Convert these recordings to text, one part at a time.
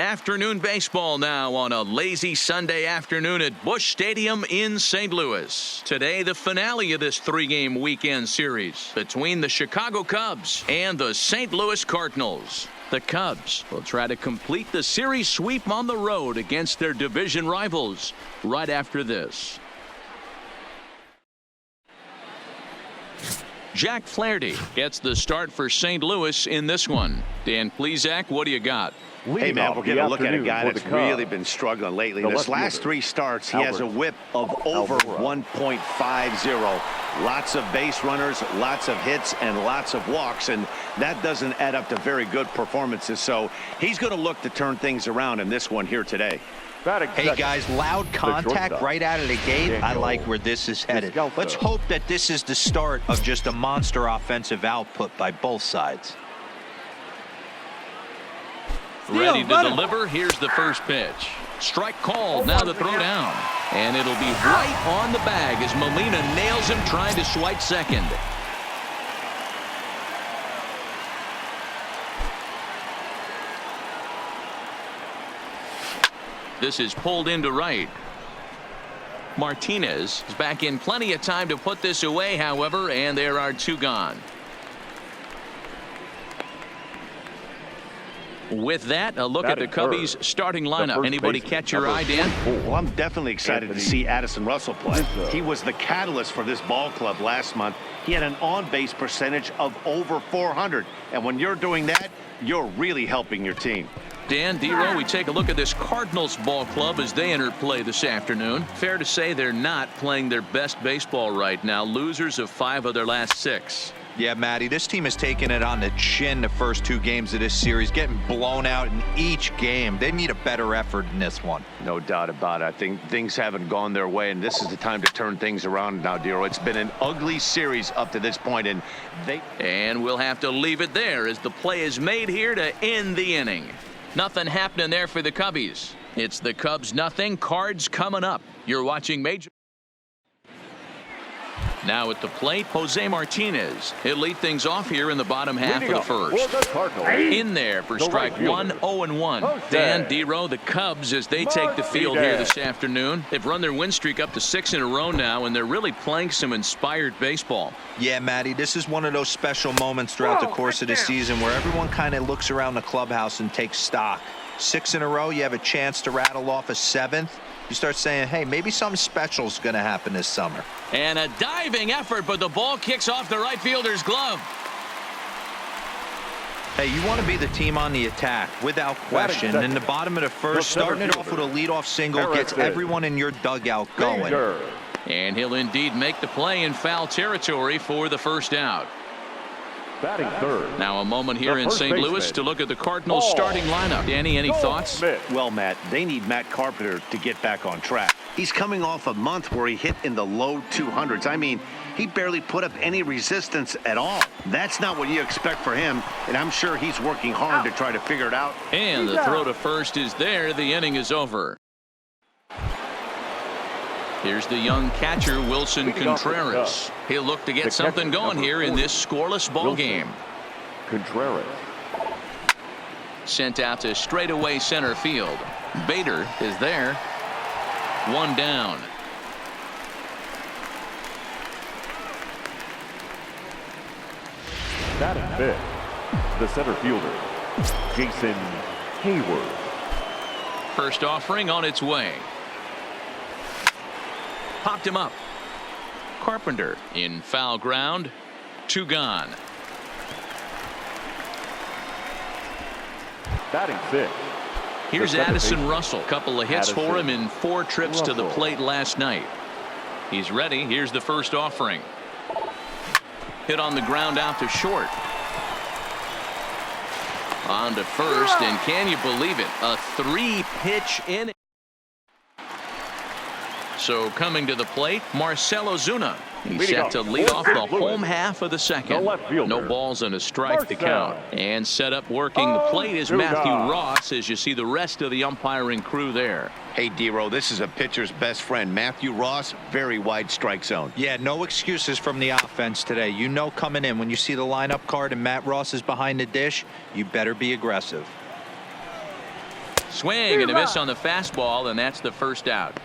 Afternoon baseball now on a lazy Sunday afternoon at Busch Stadium in St. Louis. Today, the finale of this three-game weekend series between the Chicago Cubs and the St. Louis Cardinals. The Cubs will try to complete the series sweep on the road against their division rivals right after this. Jack Flaherty gets the start for St. Louis in this one. Dan Plesac, what do you got? Hey, man, we're going to look at a guy that's really been struggling lately. In his last three starts, he has a whip of over 1.50. Lots of base runners, lots of hits, and lots of walks, and that doesn't add up to very good performances. So he's going to look to turn things around in this one here today. Hey, guys, loud contact right out of the gate. I like where this is headed. Let's hope that this is the start of just a monster offensive output by both sides. Ready to deliver. Here's the first pitch. Strike called. Now the throw down. And it'll be right on the bag as Molina nails him trying to swipe second. This is pulled into right. Martinez is back in plenty of time to put this away, however, and there are two gone. With that, a look at the Cubbies' starting lineup. Anybody catch your eye, Dan? Well, I'm definitely excited to see Addison Russell play. He was the catalyst for this ball club last month. He had an on-base percentage of over 400. And when you're doing that, you're really helping your team. Dan, D-Row, we take a look at this Cardinals ball club as they enter play this afternoon. Fair to say they're not playing their best baseball right now. Losers of 5 of their last 6. Yeah, Matty, this team has taken it on the chin the first 2 games of this series, getting blown out in each game. They need a better effort in this one. No doubt about it. I think things haven't gone their way, and this is the time to turn things around now, Dero. It's been an ugly series up to this point, and we'll have to leave it there as the play is made here to end the inning. Nothing happening there for the Cubbies. It's the Cubs nothing, Cards coming up. You're watching Major. Now at the plate, Jose Martinez. He'll lead things off here in the bottom half of the first. In there for strike 1, 0-1. Dan, D-Row, the Cubs as they take the field here this afternoon. They've run their win streak up to 6 in a row now, and they're really playing some inspired baseball. Yeah, Matty, this is one of those special moments throughout the course of the season where everyone kind of looks around the clubhouse and takes stock. 6 in a row, you have a chance to rattle off a 7th. You start saying, hey, maybe something special is going to happen this summer. And a diving effort, but the ball kicks off the right fielder's glove. Hey, you want to be the team on the attack, without question. In the bottom of the first, starting it off with a leadoff single gets everyone in your dugout going. And he'll indeed make the play in foul territory for the first out. Batting third. Now a moment here in St. Louis to look at the Cardinals starting lineup. Danny, any thoughts? Well, Matt, they need Matt Carpenter to get back on track. He's coming off a month where he hit in the low 200s. I mean, he barely put up any resistance at all. That's not what you expect for him, and I'm sure he's working hard to try to figure it out. And the throw to first is there. The inning is over. Here's the young catcher, Wilson Contreras. He'll look to get something going here in this scoreless ball game. Contreras. Sent out to straightaway center field. Bader is there. 1 down. Batting fifth, the center fielder, Jason Hayward. First offering on its way. Popped him up. Carpenter in foul ground. 2 gone. Batting fifth. Here's Addison Russell. Couple of hits for him in 4 trips to the plate last night. He's ready. Here's the first offering. Hit on the ground out to short. On to first, and can you believe it? A 3-pitch inning. So coming to the plate, Marcell Ozuna. He's set to lead off the home half of the second. No balls and a strike to count. And set up working the plate is Matthew Ross as you see the rest of the umpiring crew there. Hey, D-Row, this is a pitcher's best friend. Matthew Ross, very wide strike zone. Yeah, no excuses from the offense today. You know coming in when you see the lineup card and Matt Ross is behind the dish, you better be aggressive. Swing and a miss on the fastball, and that's the first out.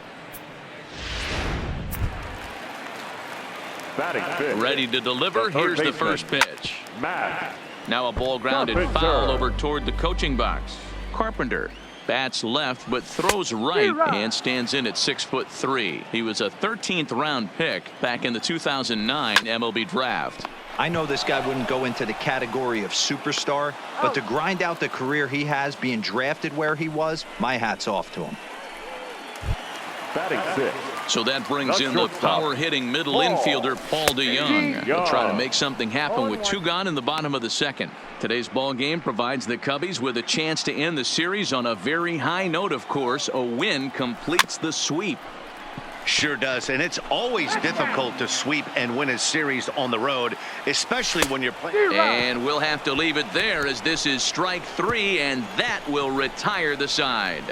Batting fifth. Ready to deliver. Here's the first pitch. Matt. Now a ball grounded foul over toward the coaching box. Carpenter bats left but throws right and stands in at 6'3". He was a 13th round pick back in the 2009 MLB draft. I know this guy wouldn't go into the category of superstar, but to grind out the career he has being drafted where he was, my hat's off to him. Batting sixth. So that brings in the power-hitting middle infielder Paul DeYoung. He'll try to make something happen with 2 gone in the bottom of the second. Today's ball game provides the Cubbies with a chance to end the series on a very high note, of course. A win completes the sweep. Sure does, and it's always difficult to sweep and win a series on the road, especially when you're playing. And we'll have to leave it there as this is strike 3, and that will retire the side.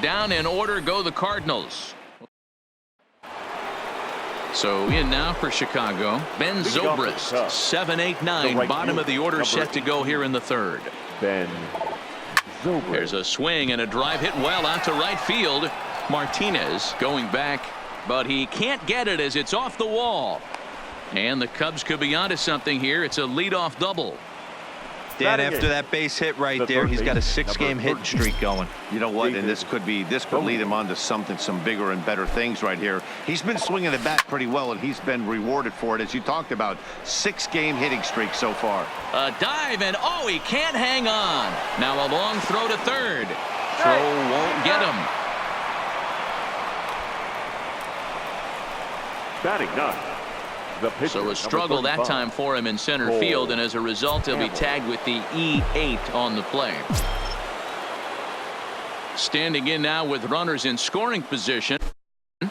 Down in order go the Cardinals. So in now for Chicago, Ben Zobrist, 7-8-9, bottom of the order set to go here in the third. Ben Zobrist. There's a swing and a drive hit well out to right field. Martinez going back, but he can't get it as it's off the wall. And the Cubs could be onto something here. It's a leadoff double. Dan, after that base hit right there, he's got a 6-game hitting streak going. You know what? And this could lead him on to some bigger and better things right here. He's been swinging the bat pretty well, and he's been rewarded for it, as you talked about. 6-game hitting streak so far. A dive, and oh, he can't hang on. Now a long throw to third. Throw won't get him. Batting ninth. So a struggle that time for him in center field, and as a result he'll be tagged with the E8 on the play. Standing in now with runners in scoring position,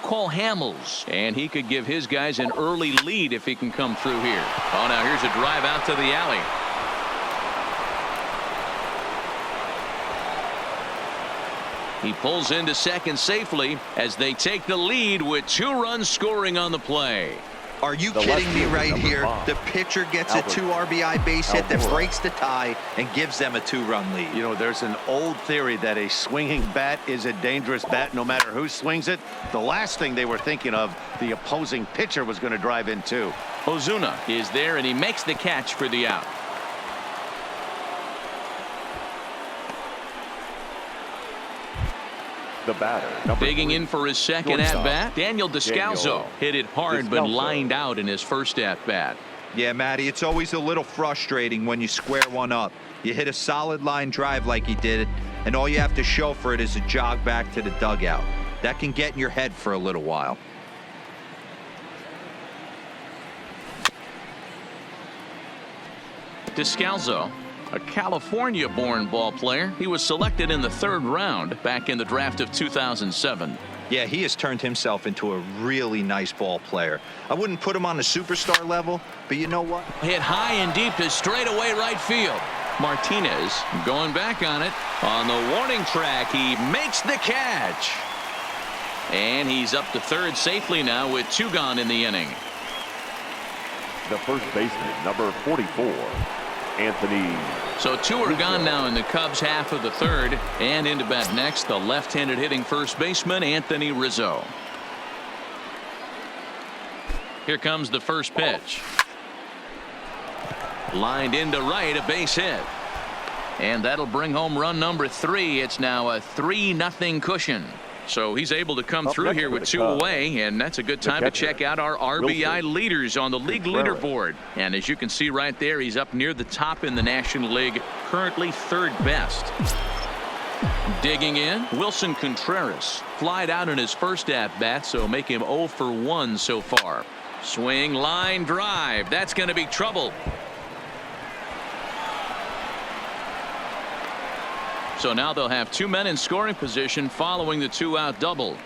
Cole Hamels, and he could give his guys an early lead if he can come through here. Oh, now here's a drive out to the alley. He pulls into second safely as they take the lead with 2 runs scoring on the play. Are you kidding me right here? The pitcher gets a 2 RBI base hit that breaks the tie and gives them a 2-run lead. You know, there's an old theory that a swinging bat is a dangerous bat no matter who swings it. The last thing they were thinking of, the opposing pitcher was going to drive in too. Ozuna is there, and he makes the catch for the out. The batter, digging in for his second at-bat, Daniel Descalso hit it hard but lined out in his first at-bat. Yeah, Matty, it's always a little frustrating when you square one up. You hit a solid line drive like he did, and all you have to show for it is a jog back to the dugout. That can get in your head for a little while. Descalso, a California-born ball player. He was selected in the 3rd round back in the draft of 2007. Yeah, he has turned himself into a really nice ball player. I wouldn't put him on the superstar level, but you know what? Hit high and deep to straightaway right field. Martinez going back on it. On the warning track, he makes the catch. And he's up to third safely now with 2 gone in the inning. The first baseman, number 44. Anthony. So 2 are gone now in the Cubs half of the third, and into bat next the left-handed hitting first baseman Anthony Rizzo. Here comes the first pitch. Lined into right, a base hit, and that'll bring home run number 3. It's now a 3-0 cushion. So he's able to come through here with 2 away, and that's a good time to check out our RBI leaders on the league leaderboard. And as you can see right there, he's up near the top in the National League, currently 3rd best. Digging in, Wilson Contreras flied out in his first at-bat, so make him 0 for 1 so far. Swing, line drive. That's going to be trouble. So now they'll have 2 men in scoring position following the 2-out double.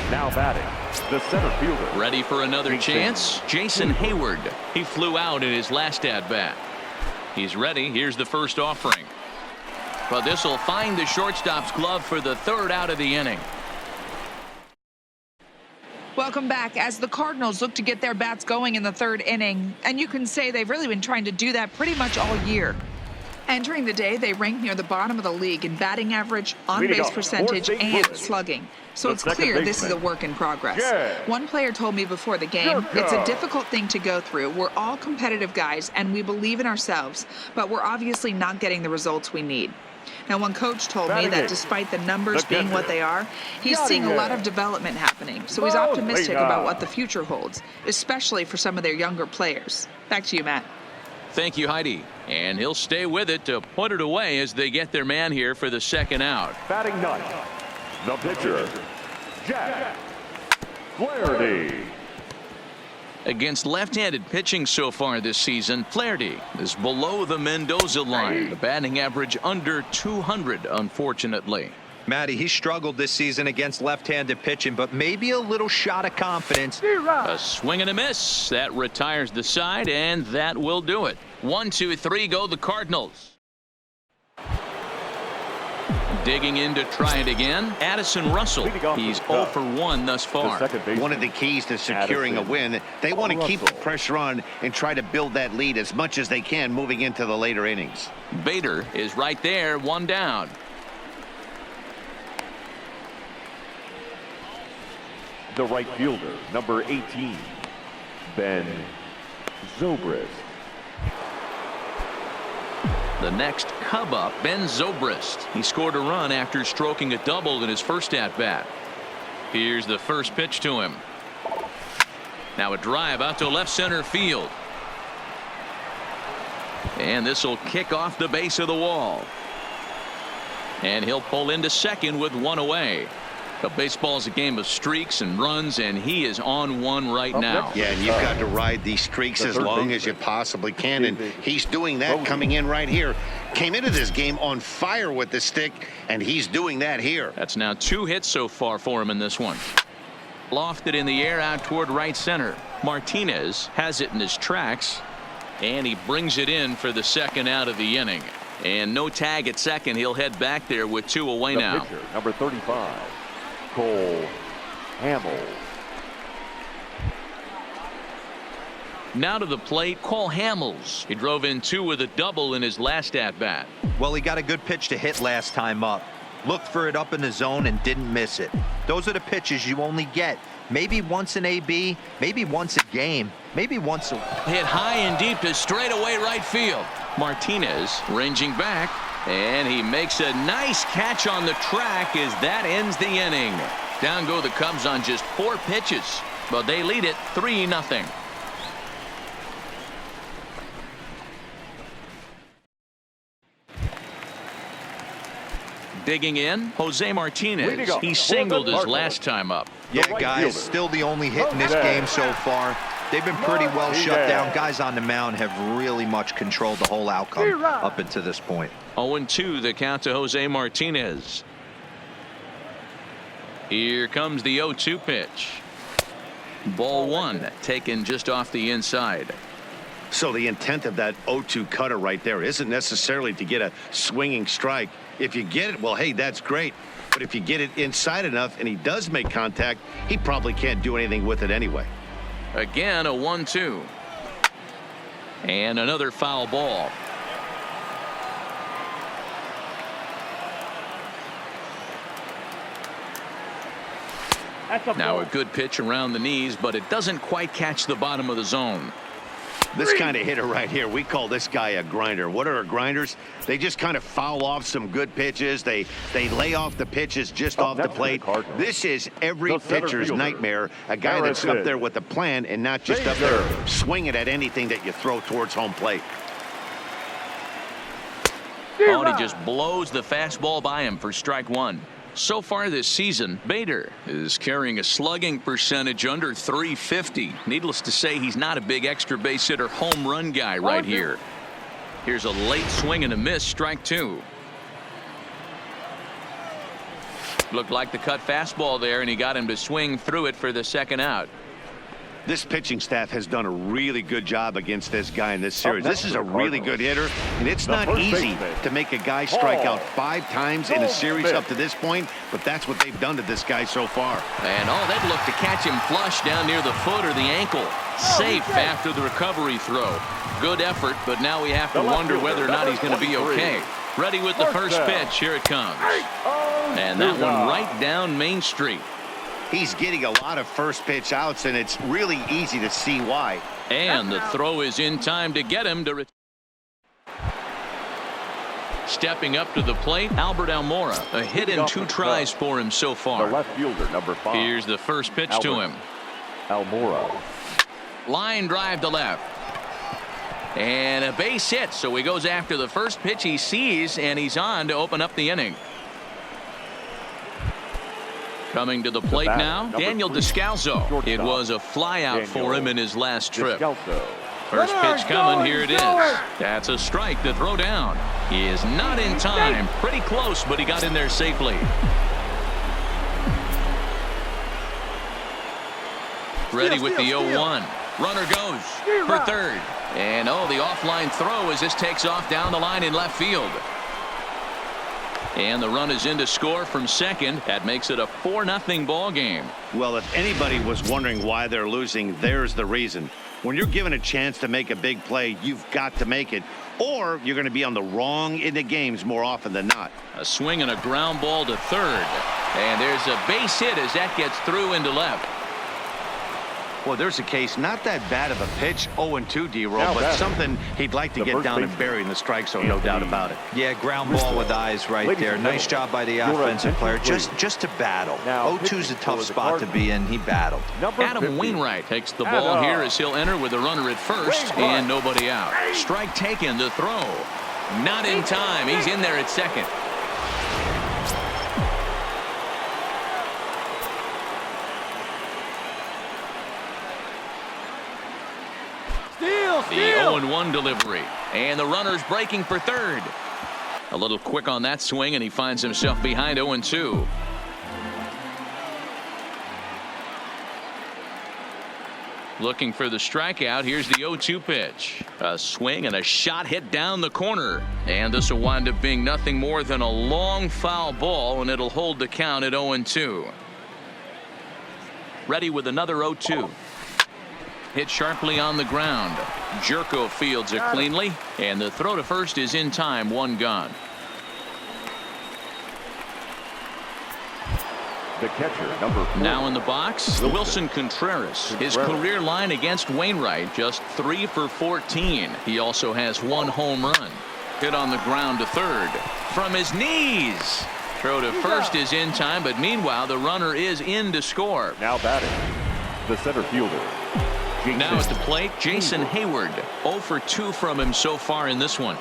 Now batting, the center fielder. Ready for another chance? Jason Hayward. He flew out in his last at-bat. He's ready. Here's the first offering. But this will find the shortstop's glove for the 3rd out of the inning. Welcome back as the Cardinals look to get their bats going in the 3rd inning. And you can say they've really been trying to do that pretty much all year. Entering the day, they rank near the bottom of the league in batting average, on-base percentage, and slugging. So it's clear this is a work in progress. One player told me before the game, it's a difficult thing to go through. We're all competitive guys, and we believe in ourselves, but we're obviously not getting the results we need. Now, one coach told me that despite the numbers being what they are, he's seeing a lot of development happening. So he's optimistic about what the future holds, especially for some of their younger players. Back to you, Matt. Thank you, Heidi. And he'll stay with it to put it away as they get their man here for the second out. Batting ninth, the pitcher, Jack Flaherty. Against left-handed pitching so far this season, Flaherty is below the Mendoza line. The batting average under 200, unfortunately. Matty, he struggled this season against left-handed pitching, but maybe a little shot of confidence. A swing and a miss. That retires the side, and that will do it. 1, 2, 3 go the Cardinals. Digging in to try it again, Addison Russell. He's 0 for 1 thus far. One of the keys to securing a win, they want to keep the pressure on and try to build that lead as much as they can moving into the later innings. Bader is right there, 1 down. The right fielder, number 18, Ben Zobrist. The next Cub up, Ben Zobrist. He scored a run after stroking a double in his first at-bat. Here's the first pitch to him. Now a drive out to left center field. And this will kick off the base of the wall. And he'll pull into second with 1 away. But baseball's a game of streaks and runs, and he is on one right now. Yeah, and you've got to ride these streaks as long as you possibly can, and he's doing that coming in right here. Came into this game on fire with the stick, and he's doing that here. That's now 2 hits so far for him in this one. Lofted in the air out toward right center. Martinez has it in his tracks, and he brings it in for the second out of the inning. And no tag at second. He'll head back there with 2 away now. Pitcher, number 35. Cole Hamels. Now to the plate, Cole Hamels. He drove in 2 with a double in his last at-bat. Well, he got a good pitch to hit last time up. Looked for it up in the zone and didn't miss it. Those are the pitches you only get. Maybe once an AB, maybe once a game, maybe once a... Hit high and deep to straightaway right field. Martinez ranging back. And he makes a nice catch on the track as that ends the inning. Down go the Cubs on just 4 pitches, but they lead it 3-0. Digging in, Jose Martinez. He singled his last time up. Yeah, guys, still the only hit in this game so far. They've been pretty well shut down. Guys on the mound have really much controlled the whole outcome up until this point. 0-2 the count to Jose Martinez. Here comes the 0-2 pitch. Ball 1 taken just off the inside. So the intent of that 0-2 cutter right there isn't necessarily to get a swinging strike. If you get it, well, hey, that's great. But if you get it inside enough and he does make contact, he probably can't do anything with it anyway. Again, a 1-2. And another foul ball. Now a good pitch around the knees, but it doesn't quite catch the bottom of the zone. This kind of hitter right here, we call this guy a grinder. What are grinders? They just kind of foul off some good pitches. They lay off the pitches just off the plate. This is every pitcher's nightmare. A guy that's up there with a plan and not just up there swinging at anything that you throw towards home plate. Oh, and he just blows the fastball by him for strike 1. So far this season, Bader is carrying a slugging percentage under 350. Needless to say, he's not a big extra base hitter home run guy right here. Here's a late swing and a miss, strike 2. Looked like the cut fastball there, and he got him to swing through it for the second out. This pitching staff has done a really good job against this guy in this series. This is a really good hitter, and it's not easy to make a guy strike out 5 times in a series up to this point, but that's what they've done to this guy so far. And they'd look to catch him flush down near the foot or the ankle. Safe after the recovery throw. Good effort, but now we have to wonder whether or not he's going to be okay. Ready with the first pitch. Here it comes. And that one right down Main Street. He's getting a lot of first pitch outs, and it's really easy to see why. And the throw is in time to get him to stepping up to the plate, Albert Almora. A hit in 2 tries for him so far. The left fielder, number 5. Here's the first pitch to him. Almora. Line drive to left. And a base hit, so he goes after the first pitch he sees, and he's on to open up the inning. Coming to the plate now, Daniel Descalso. It was a flyout for him in his last trip. First pitch coming, here it is. That's a strike to throw down. He is not in time. Pretty close, but he got in there safely. Ready with the 0-1. Runner goes for third. And the offline throw as this takes off down the line in left field. And the run is in to score from second. That makes it a 4-0 ball game. Well, if anybody was wondering why they're losing, there's the reason. When you're given a chance to make a big play, you've got to make it, or you're going to be on the wrong end of games more often than not. A swing and a ground ball to third. And there's a base hit as that gets through into left. Well, there's a case, not that bad of a pitch, 0-2, D-Roll, but something he'd like to get down and bury in the strike zone, no doubt about it. Yeah, ground ball with eyes right there. Nice job by the offensive player, just to battle. 0-2's a tough spot to be in. He battled. Adam Wainwright takes the ball here as he'll enter with a runner at first and nobody out. Strike taken to throw. Not in time. He's in there at second. The 0-1 delivery. And the runner's breaking for third. A little quick on that swing, and he finds himself behind 0-2. Looking for the strikeout. Here's the 0-2 pitch. A swing and a shot hit down the corner. And this will wind up being nothing more than a long foul ball, and it'll hold the count at 0-2. Ready with another 0-2. Hit sharply on the ground. Jerko fields it cleanly, and the throw to first is in time. 1 gone. The catcher, number 4. Now in the box, Wilson Contreras. His career line against Wainwright, just 3 for 14. He also has 1 home run. Hit on the ground to third. From his knees. Throw to first is in time, but meanwhile the runner is in to score. Now batting, the center fielder. Now at the plate, Jason Hayward. 0 for 2 from him so far in this one.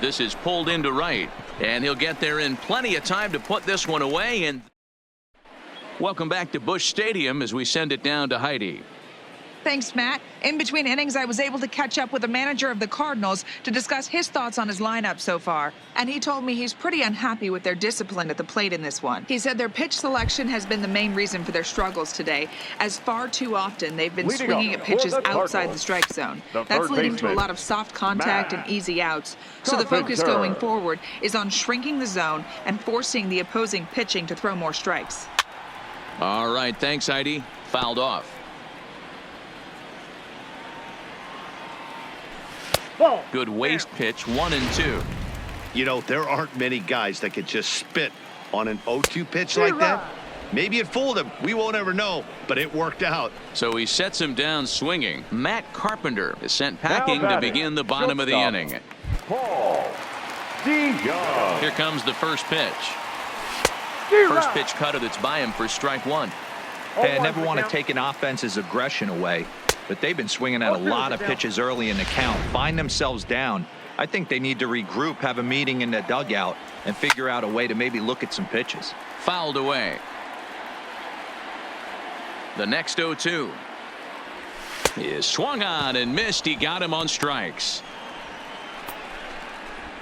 This is pulled into right, and he'll get there in plenty of time to put this one away. And welcome back to Busch Stadium as we send it down to Heidi. Thanks, Matt. In between innings, I was able to catch up with the manager of the Cardinals to discuss his thoughts on his lineup so far. And he told me he's pretty unhappy with their discipline at the plate in this one. He said their pitch selection has been the main reason for their struggles today, as far too often they've been swinging at pitches outside the strike zone. That's leading to a lot of soft contact and easy outs. So the focus going forward is on shrinking the zone and forcing the opposing pitching to throw more strikes. All right, thanks, Heidi. Fouled off. Good waste pitch, 1-2. You know, there aren't many guys that could just spit on an 0-2 pitch like that. Maybe it fooled him. We won't ever know, but it worked out. So he sets him down swinging. Matt Carpenter is sent packing to begin the bottom of the inning. Paul DeJong. Here comes the first pitch. First pitch cutter that's by him for strike 1. Hey, I never want to take an offense's aggression away, but they've been swinging at a lot of pitches early in the count. Find themselves down. I think they need to regroup, have a meeting in the dugout, and figure out a way to maybe look at some pitches. Fouled away. The next 0-2 is swung on and missed. He got him on strikes.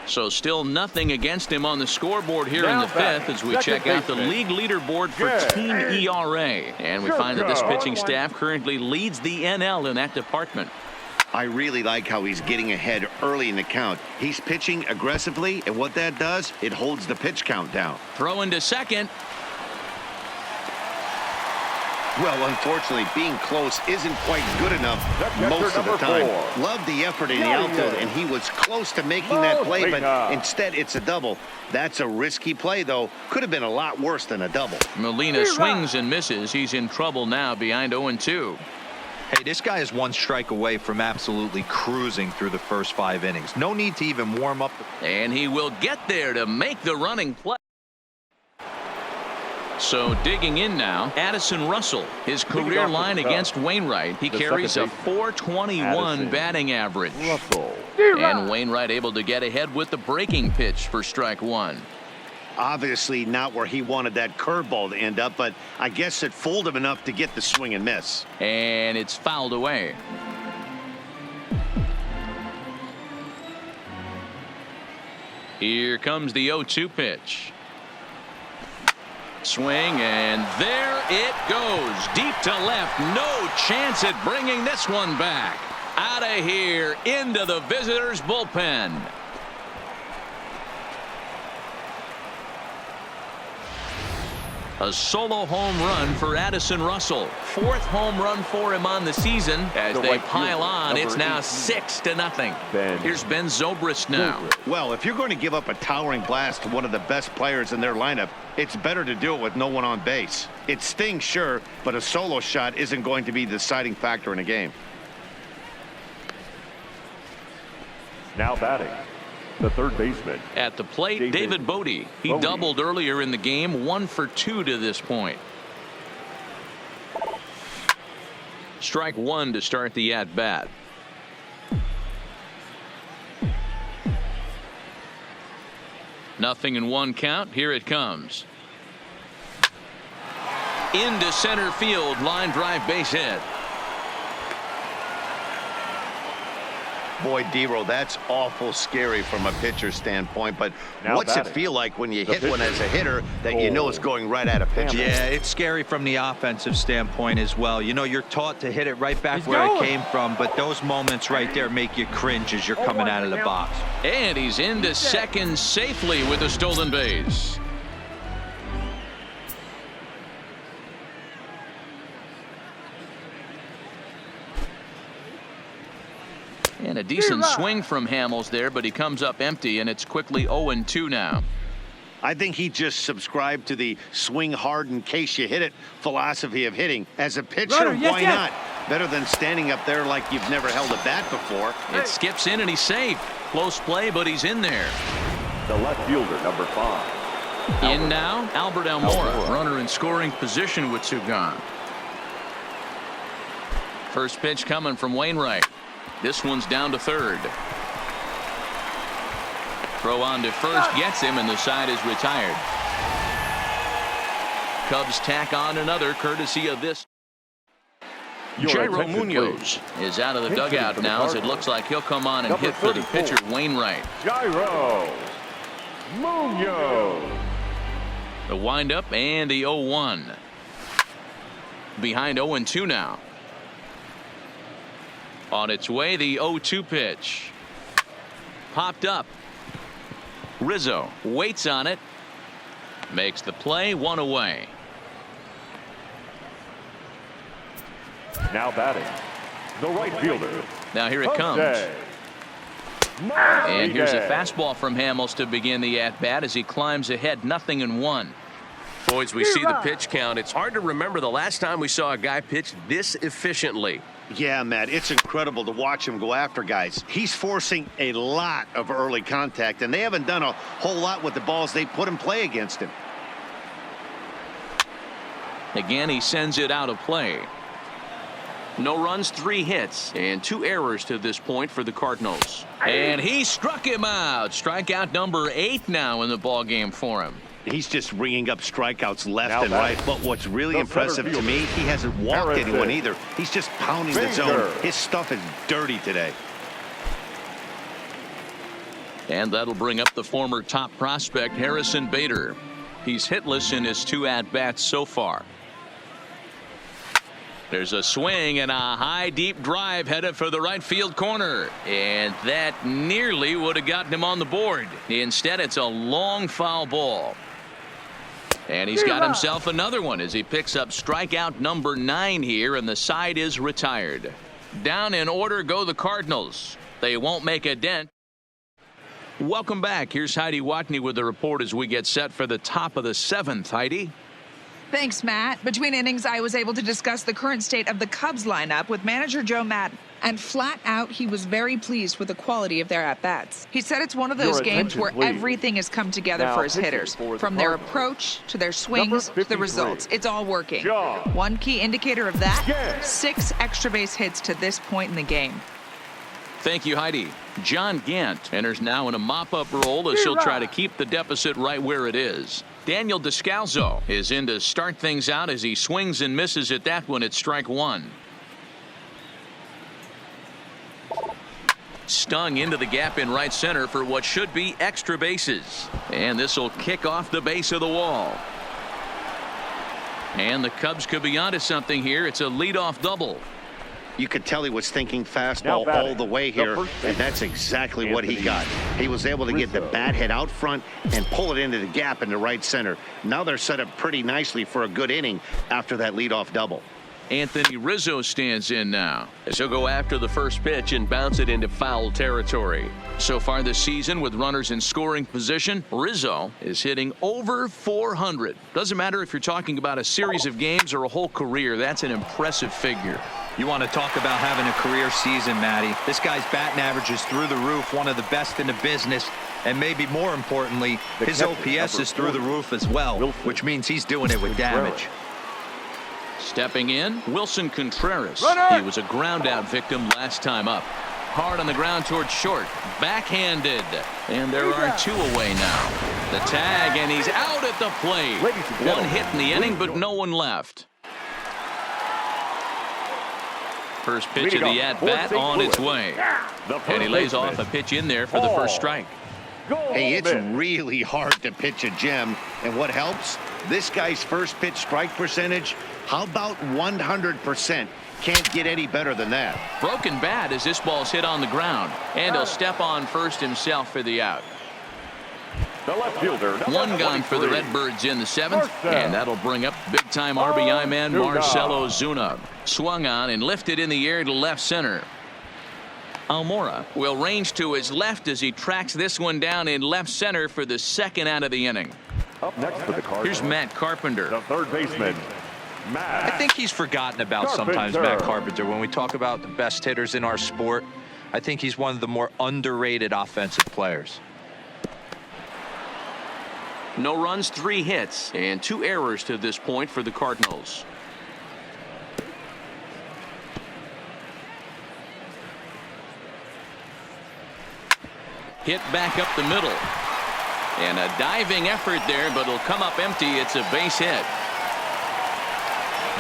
So still nothing against him on the scoreboard here in the fifth as we check out the league leaderboard for team ERA. And we find that this pitching staff currently leads the NL in that department. I really like how he's getting ahead early in the count. He's pitching aggressively, and what that does, it holds the pitch count down. Throw into second. Well, unfortunately, being close isn't quite good enough most of the time. Love the effort in the outfield, and he was close to making that play, but instead it's a double. That's a risky play, though. Could have been a lot worse than a double. Molina swings and misses. He's in trouble now behind 0-2. Hey, this guy is one strike away from absolutely cruising through the first 5 innings. No need to even warm up. And he will get there to make the running play. So digging in now, Addison Russell. His career line against Wainwright. He carries a .421 batting average. And Wainwright able to get ahead with the breaking pitch for strike one. Obviously not where he wanted that curveball to end up, but I guess it fooled him enough to get the swing and miss. And it's fouled away. Here comes the 0-2 pitch. Swing, and there it goes. Deep to left. No chance at bringing this one back. Out of here into the visitors' bullpen. A solo home run for Addison Russell. 4th home run for him on the season. As they pile on, it's now 6-0. Here's Ben Zobrist now. Well, if you're going to give up a towering blast to one of the best players in their lineup, it's better to do it with no one on base. It stings, sure, but a solo shot isn't going to be the deciding factor in a game. Now batting, the third baseman. At the plate, David Bodie. He doubled earlier in the game, 1 for 2 to this point. Strike one to start the at-bat. Nothing in one count. Here it comes. Into center field, line drive base hit. Boy, Dero, that's awful scary from a pitcher standpoint, but what's it feel like when you hit one as a hitter that you know is going right at a pitcher? Yeah, it's scary from the offensive standpoint as well. You know, you're taught to hit it right back where it came from, but those moments right there make you cringe as you're coming out of the box. And he's into second safely with a stolen base. And a decent swing from Hamels there, but he comes up empty, and it's quickly 0-2 now. I think he just subscribed to the swing hard in case you hit it philosophy of hitting. As a pitcher, why not? Better than standing up there like you've never held a bat before. It skips in, and he's safe. Close play, but he's in there. The left fielder, number 5. In now, Albert Almora, runner in scoring position with 2 gone. First pitch coming from Wainwright. This one's down to third. Throw on to first gets him, and the side is retired. Cubs tack on another courtesy of this. Jairo Munoz is out of the dugout now as it looks like he'll come on and hit for the pitcher Wainwright. Jairo Munoz. The windup and the 0-1. Behind 0-2 now. On its way, the 0-2 pitch. Popped up. Rizzo waits on it. Makes the play, 1 away. Now batting, the right fielder. Now here it comes. And here's a fastball from Hamels to begin the at-bat as he climbs ahead, 0-1. Boys, we see the pitch count. It's hard to remember the last time we saw a guy pitch this efficiently. Yeah, Matt, it's incredible to watch him go after guys. He's forcing a lot of early contact, and they haven't done a whole lot with the balls they put in play against him. Again, he sends it out of play. No runs, 3 hits, and 2 errors to this point for the Cardinals. And he struck him out. Strikeout number 8 now in the ballgame for him. He's just ringing up strikeouts left and right. But what's really impressive to me, he hasn't walked anyone either. He's just pounding the zone. His stuff is dirty today. And that'll bring up the former top prospect, Harrison Bader. He's hitless in his 2 at-bats so far. There's a swing and a high deep drive headed for the right field corner. And that nearly would have gotten him on the board. Instead, it's a long foul ball. And he's got himself another one as he picks up strikeout number 9 here, and the side is retired. Down in order go the Cardinals. They won't make a dent. Welcome back. Here's Heidi Watney with the report as we get set for the top of the 7th. Heidi? Thanks, Matt. Between innings, I was able to discuss the current state of the Cubs lineup with manager Joe Maddon. And flat out, he was very pleased with the quality of their at-bats. He said it's one of those games where everything has come together for his hitters. From their approach to their swings to the results. It's all working. One key indicator of that, 6 extra base hits to this point in the game. Thank you, Heidi. John Gant enters now in a mop-up role as he'll try to keep the deficit right where it is. Daniel Descalzo is in to start things out as he swings and misses at that one at strike 1. Stung into the gap in right center for what should be extra bases. And this will kick off the base of the wall. And the Cubs could be onto something here. It's a leadoff double. You could tell he was thinking fastball all the way here, and that's exactly what he got. He was able to get the bat head out front and pull it into the gap in the right center. Now they're set up pretty nicely for a good inning after that leadoff double. Anthony Rizzo stands in now as he'll go after the first pitch and bounce it into foul territory. So far this season, with runners in scoring position, Rizzo is hitting over 400. Doesn't matter if you're talking about a series of games or a whole career. That's an impressive figure. You want to talk about having a career season, Matty. This guy's batting average is through the roof, one of the best in the business, and maybe more importantly, his OPS is through the roof as well, which means he's doing it with damage. Stepping in, Wilson Contreras. He was a ground-out victim last time up. Hard on the ground towards short. Backhanded. And there are 2 away now. The tag, and he's out at the plate. 1 hit in the inning, but no one left. First pitch of the at-bat on its way. And he lays off a pitch in there for the first strike. Hey, it's really hard to pitch a gem. And what helps? This guy's first pitch strike percentage, how about 100%? Can't get any better than that. Broken bat as this ball's hit on the ground. And he'll step on first himself for the out. The left fielder, 1 gone for the Redbirds in the 7th. And that'll bring up big-time RBI man Marcelo Zuna. Swung on and lifted in the air to left center. Almora will range to his left as he tracks this one down in left center for the 2nd out of the inning. Up next for the Cardinals, here's Matt Carpenter. the third baseman, Matt. I think he's forgotten about sometimes, Matt Carpenter. When we talk about the best hitters in our sport, I think he's one of the more underrated offensive players. No runs, 3 hits, and 2 errors to this point for the Cardinals. Hit back up the middle. And a diving effort there, but it'll come up empty. It's a base hit.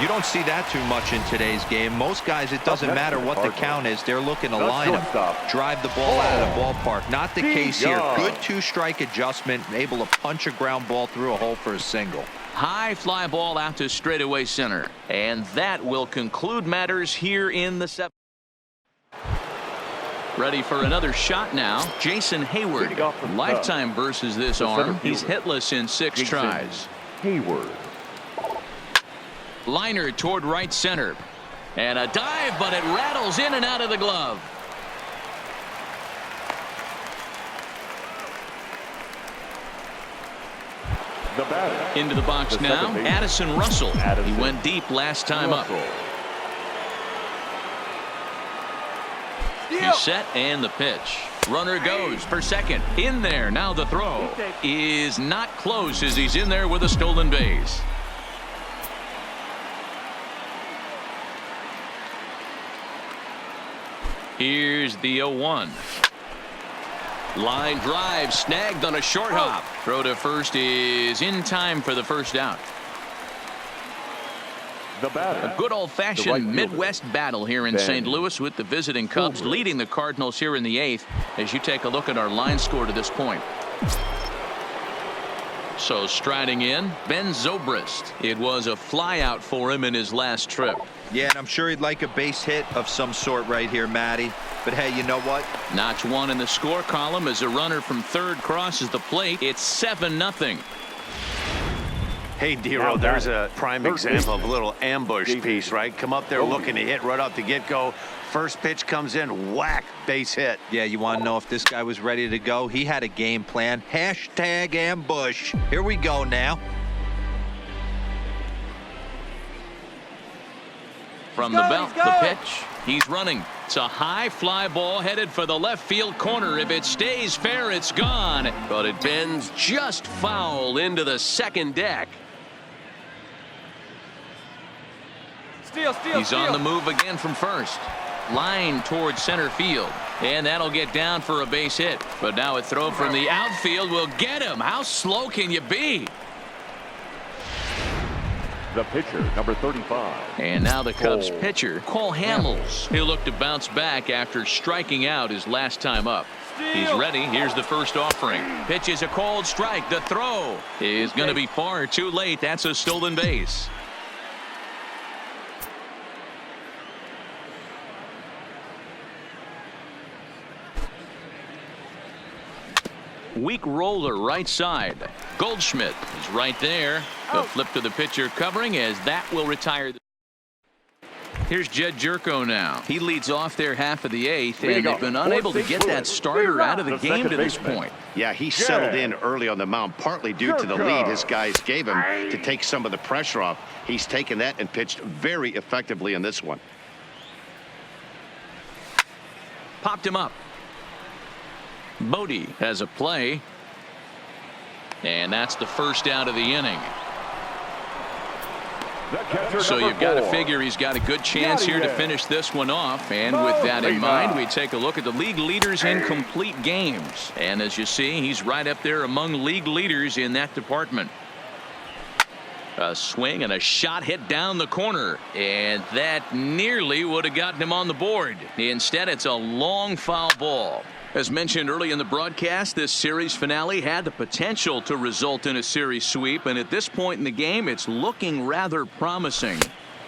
You don't see that too much in today's game. Most guys, it doesn't matter what the count is. They're looking to line them, drive the ball out of the ballpark. Not the case here. Good 2-strike adjustment, able to punch a ground ball through a hole for a single. High fly ball out to straightaway center. And that will conclude matters here in the 7th. Ready for another shot now. Jason Hayward. Lifetime versus this arm. He's hitless in 6 tries. Hayward. Liner toward right center. And a dive, but it rattles in and out of the glove. The batter. Into the box the now. Addison Russell. He went deep last time up. He's set and the pitch. Runner goes for second. In there. Now the throw is not close as he's in there with a stolen base. Here's the 0-1. Line drive snagged on a short hop. Throw to first is in time for the first out. The batter. A good old-fashioned right Midwest battle here in St. Louis with the visiting Cubs leading the Cardinals here in the 8th as you take a look at our line score to this point. So striding in, Ben Zobrist. It was a flyout for him in his last trip. Yeah, and I'm sure he'd like a base hit of some sort right here, Matty. But hey, you know what? Notch 1 in the score column as a runner from third crosses the plate. It's 7-0. Hey, Dero, there's a prime example of a little ambush piece, right? Come up there looking to hit right off the get-go. First pitch comes in, whack, base hit. Yeah, you want to know if this guy was ready to go? He had a game plan. Hashtag ambush. Here we go now. From the belt, the pitch. He's running. It's a high fly ball headed for the left field corner. If it stays fair, it's gone. But it bends just foul into the second deck. He's on the move again from first. Line towards center field. And that'll get down for a base hit. But now a throw from the outfield will get him. How slow can you be? The pitcher, number 35. And now the Cubs pitcher, Cole Hamels. He'll look to bounce back after striking out his last time up. He's ready. Here's the first offering. Pitch is a cold strike. The throw is going to be far too late. That's a stolen base. Weak roller right side. Goldschmidt is right there. The flip to the pitcher covering as that will retire. Here's Jed Jerko now. He leads off their half of the 8th, and they've been unable to get that starter out of the game to this point. Yeah, he settled in early on the mound, partly due to the lead his guys gave him to take some of the pressure off. He's taken that and pitched very effectively in this one. Popped him up. Bodie has a play. And that's the first out of the inning. So you've got to figure he's got a good chance here to finish this one off. And with that in mind, we take a look at the league leaders in complete games. And as you see, he's right up there among league leaders in that department. A swing and a shot hit down the corner. And that nearly would have gotten him on the board. Instead, it's a long foul ball. As mentioned early in the broadcast, this series finale had the potential to result in a series sweep, and at this point in the game, it's looking rather promising.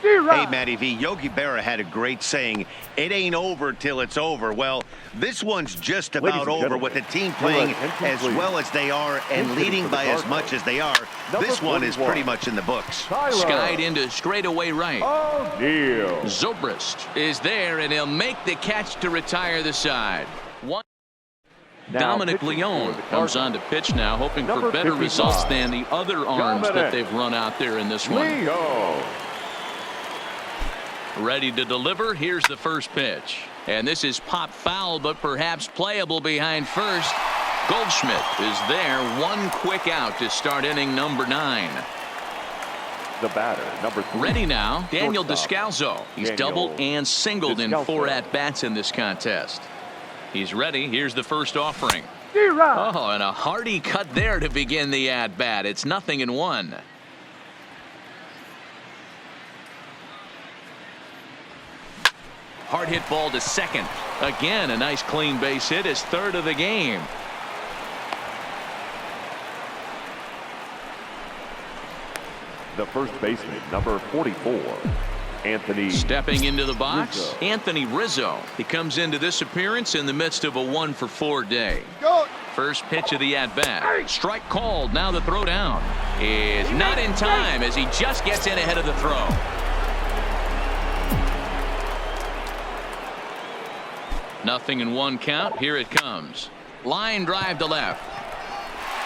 Hey, Matty V, Yogi Berra had a great saying, it ain't over till it's over. Well, this one's just about over with the team playing as well as they are and leading by as much as they are. This one is pretty much in the books. Skied into straightaway right. Zobrist is there, and he'll make the catch to retire the side. Dominic Leone comes on to pitch now, hoping for better results than the other arms that they've run out there in this one. Ready to deliver. Here's the first pitch. And this is pop foul, but perhaps playable behind first. Goldschmidt is there. One quick out to start inning number 9. The batter, number 3. Ready now, Daniel Descalzo. He's doubled and singled in 4 at-bats in this contest. He's ready. Here's the first offering. Oh, and a hearty cut there to begin the at-bat. It's 0-1. Hard hit ball to second. Again, a nice clean base hit, his 3rd of the game. The first baseman, number 44. Anthony. Stepping into the box, Rizzo. Anthony Rizzo. He comes into this appearance in the midst of a 1-for-4 day. First pitch of the at-bat. Strike called. Now the throw down is not in time as he just gets in ahead of the throw. Nothing in 1 count. Here it comes. Line drive to left.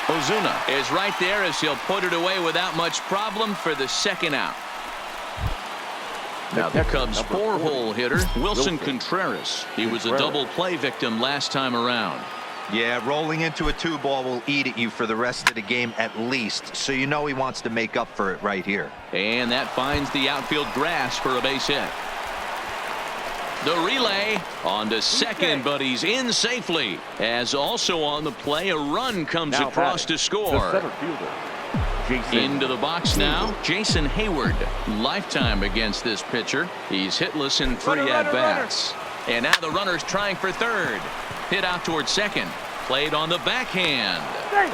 Ozuna is right there as he'll put it away without much problem for the 2nd out. Now the Cubs' 4-hole hitter, Wilson Contreras. He was a double play victim last time around. Yeah, rolling into a 2-ball will eat at you for the rest of the game at least. So you know he wants to make up for it right here. And that finds the outfield grass for a base hit. The relay on to second, but he's in safely. As also on the play, a run comes across to score. The center fielder, Into the box now, Jason Hayward. Lifetime against this pitcher. He's hitless in 3 at-bats. And now the runner's trying for third. Hit out towards second. Played on the backhand.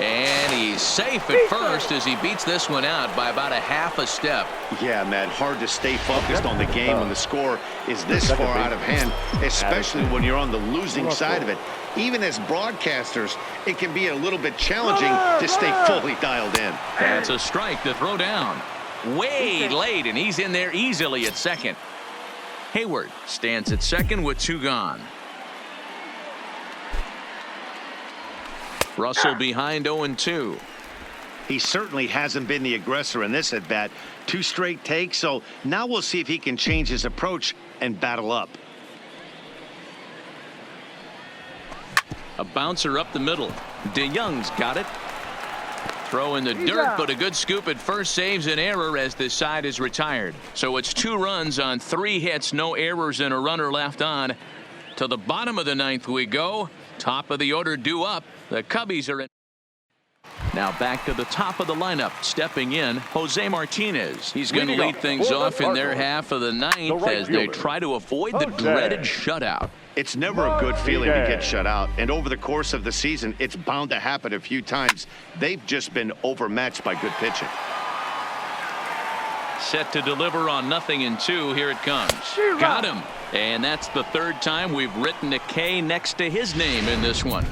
And he's safe at first as he beats this one out by about a half a step. Yeah, Matt, hard to stay focused on the game when the score is this far out of hand, especially when you're on the losing side of it. Even as broadcasters, it can be a little bit challenging to stay fully dialed in. That's a strike to throw down. Way late, and he's in there easily at second. Hayward stands at second with 2 gone. Russell behind 0-2. He certainly hasn't been the aggressor in this at-bat. 2 straight takes, so now we'll see if he can change his approach and battle up. A bouncer up the middle. DeYoung's got it. Throw in the dirt, but a good scoop at first saves an error as this side is retired. So it's 2 runs on 3 hits, no errors, and a runner left on. To the bottom of the 9th we go. Top of the order due up. The Cubbies are in. Now back to the top of the lineup. Stepping in, Jose Martinez. He's going to lead things off in their half of the 9th as they try to avoid the dreaded shutout. It's never a good feeling to get shut out, and over the course of the season, it's bound to happen a few times. They've just been overmatched by good pitching. Set to deliver on 0-2. Here it comes. Got him. And that's the 3rd time we've written a K next to his name in this one.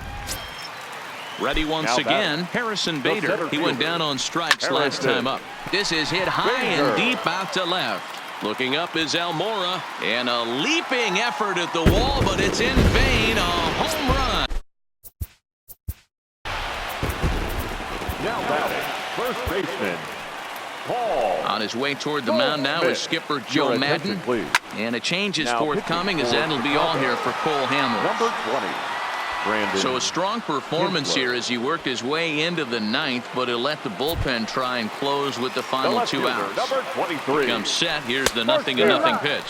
Ready once again, Harrison Bader. He went down on strikes last time up. This is hit high and deep out to left. Looking up is Almora, and a leaping effort at the wall, but it's in vain. A home run. Now batting, first baseman, Paul. On his way toward the mound now is skipper Joe Madden. And a change is forthcoming as that'll be all here for Cole Hamels. Number 20. So a strong performance here as he worked his way into the 9th, but he'll let the bullpen try and close with the final 2 outs. Number 23. Comes set. Here's the 0-0 pitch.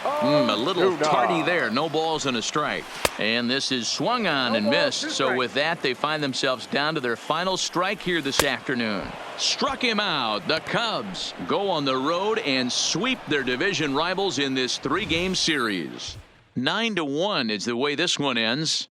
A little tardy there. No balls and a strike. And this is swung on and missed. So with that, they find themselves down to their final strike here this afternoon. Struck him out. The Cubs go on the road and sweep their division rivals in this 3-game series. 9-1 is the way this one ends.